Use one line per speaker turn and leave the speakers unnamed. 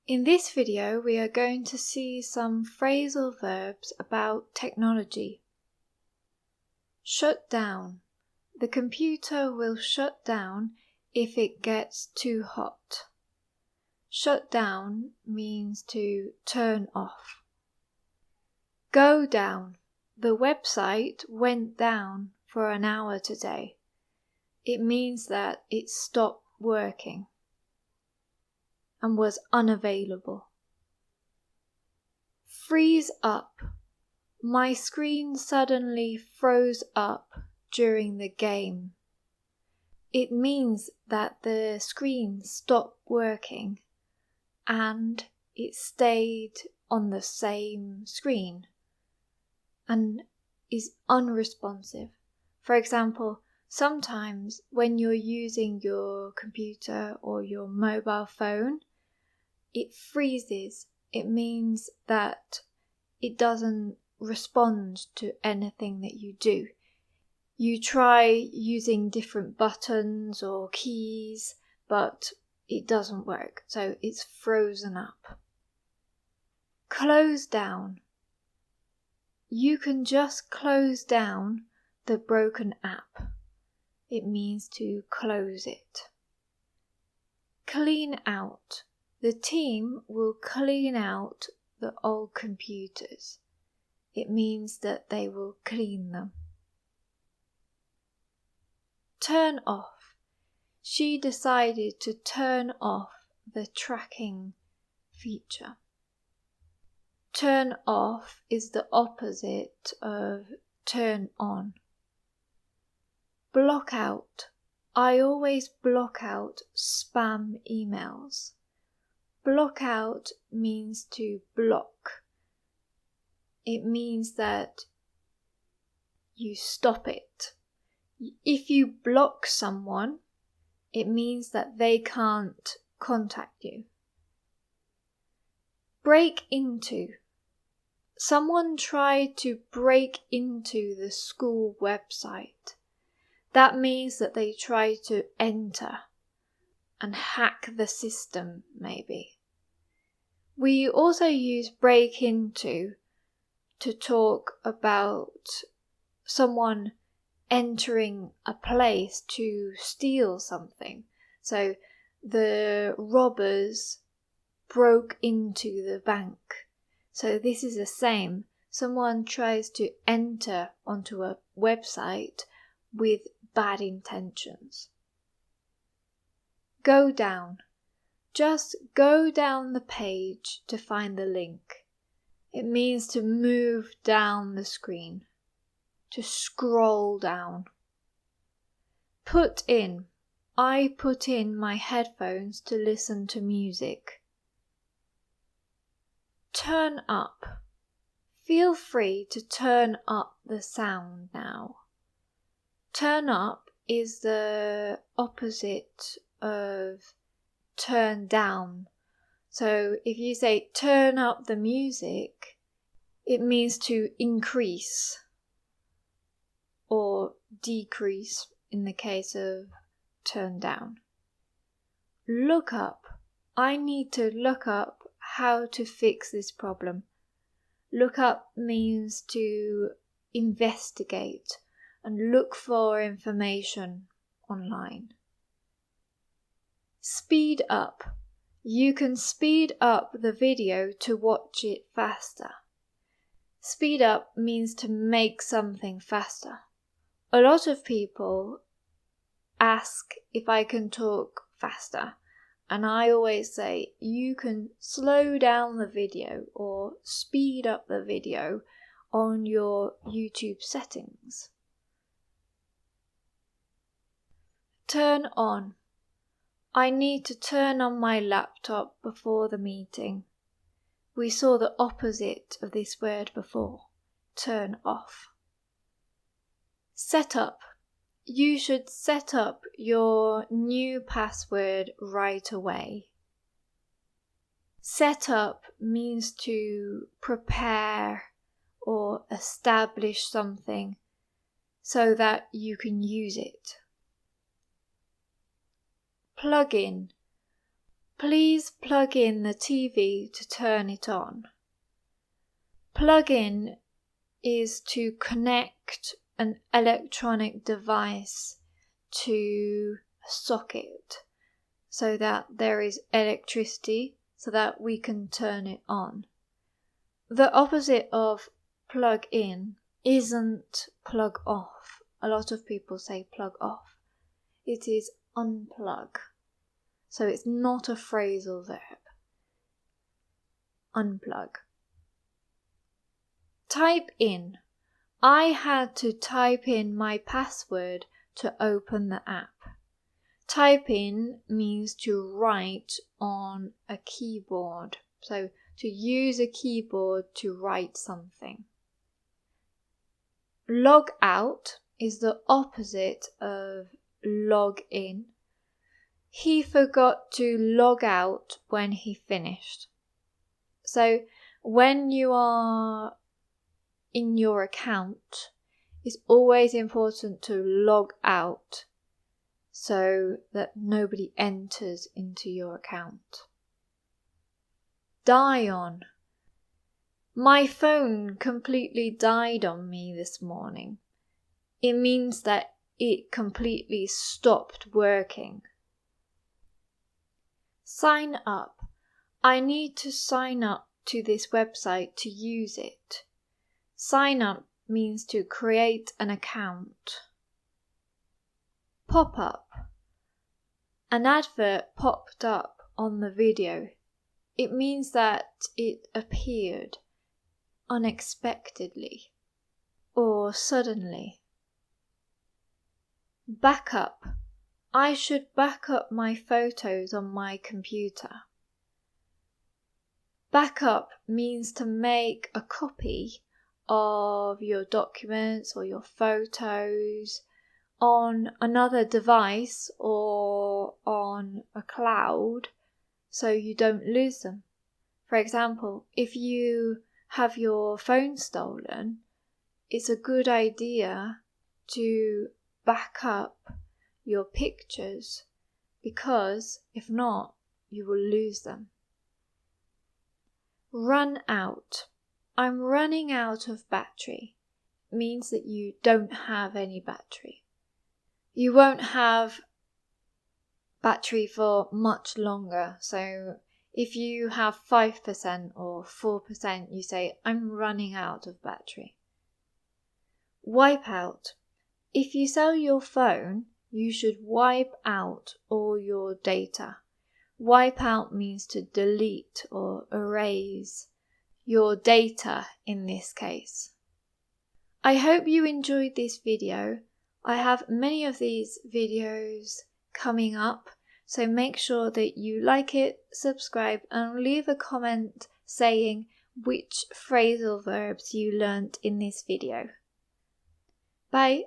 In this video, we are going to see some phrasal verbs about technology. Shut down. The computer will shut down if it gets too hot. Shut down means to turn off. Go down. The website went down for an hour today. It means that it stopped working and was unavailable. Freeze up. My screen suddenly froze up during the game. It means that the screen stopped working and it stayed on the same screen and is unresponsive. For example, sometimes when you're using your computer or your mobile phone, it freezes. It means that it doesn't respond to anything that you do. You try using different buttons or keys, but it doesn't work, so it's frozen up. Close down. You can just close down the broken app. It means to close it. Clean out. The team will clean out the old computers. It means that they will clean them. Turn off. She decided to turn off the tracking feature. Turn off is the opposite of turn on. Block out. I always block out spam emails. Block out means to block. It means that you stop it. If you block someone, it means that they can't contact you. Break into. Someone tried to break into the school website. That means that they try to enter and hack the system, maybe. We also use break into to talk about someone entering a place to steal something. So the robbers broke into the bank. So this is the same. Someone tries to enter onto a website with bad intentions. Go down. Just go down the page to find the link. It means to move down the screen, to scroll down. Put in. I put in my headphones to listen to music. Turn up. Feel free to turn up the sound now. Turn up is the opposite of turn down. So if you say turn up the music, it means to increase or decrease in the case of turn down. Look up. I need to look up how to fix this problem. Look up means to investigate and look for information online. Speed up. You can speed up the video to watch it faster. Speed up means to make something faster. A lot of people ask if I can talk faster, and I always say you can slow down the video or speed up the video on your YouTube settings. Turn on. I need to turn on my laptop before the meeting. We saw the opposite of this word before. Turn off. Set up. You should set up your new password right away. Set up means to prepare or establish something so that you can use it. Plug in. Please plug in the TV to turn it on. Plug in is to connect an electronic device to a socket so that there is electricity so that we can turn it on. The opposite of plug in isn't plug off. A lot of people say plug off. It is unplug. So it's not a phrasal verb. Unplug. Type in. I had to type in my password to open the app. Type in means to write on a keyboard. So to use a keyboard to write something. Log out is the opposite of log in. He forgot to log out when he finished. So when you are in your account, it's always important to log out so that nobody enters into your account. Die on. My phone completely died on me this morning. It means that it completely stopped working. Sign up. I need to sign up to this website to use it. Sign up means to create an account. Pop up. An advert popped up on the video. It means that it appeared unexpectedly or suddenly. Backup. I should back up my photos on my computer. Backup means to make a copy of your documents or your photos on another device or on a cloud so you don't lose them. For example, if you have your phone stolen, it's a good idea to back up your pictures because if not, you will lose them. Run out. I'm running out of battery. It means that you don't have any battery. You won't have battery for much longer. So if you have 5% or 4%, you say, I'm running out of battery. Wipe out. If you sell your phone, you should wipe out all your data. Wipe out means to delete or erase your data in this case. I hope you enjoyed this video. I have many of these videos coming up, so make sure that you like it, subscribe, and leave a comment saying which phrasal verbs you learnt in this video. Bye!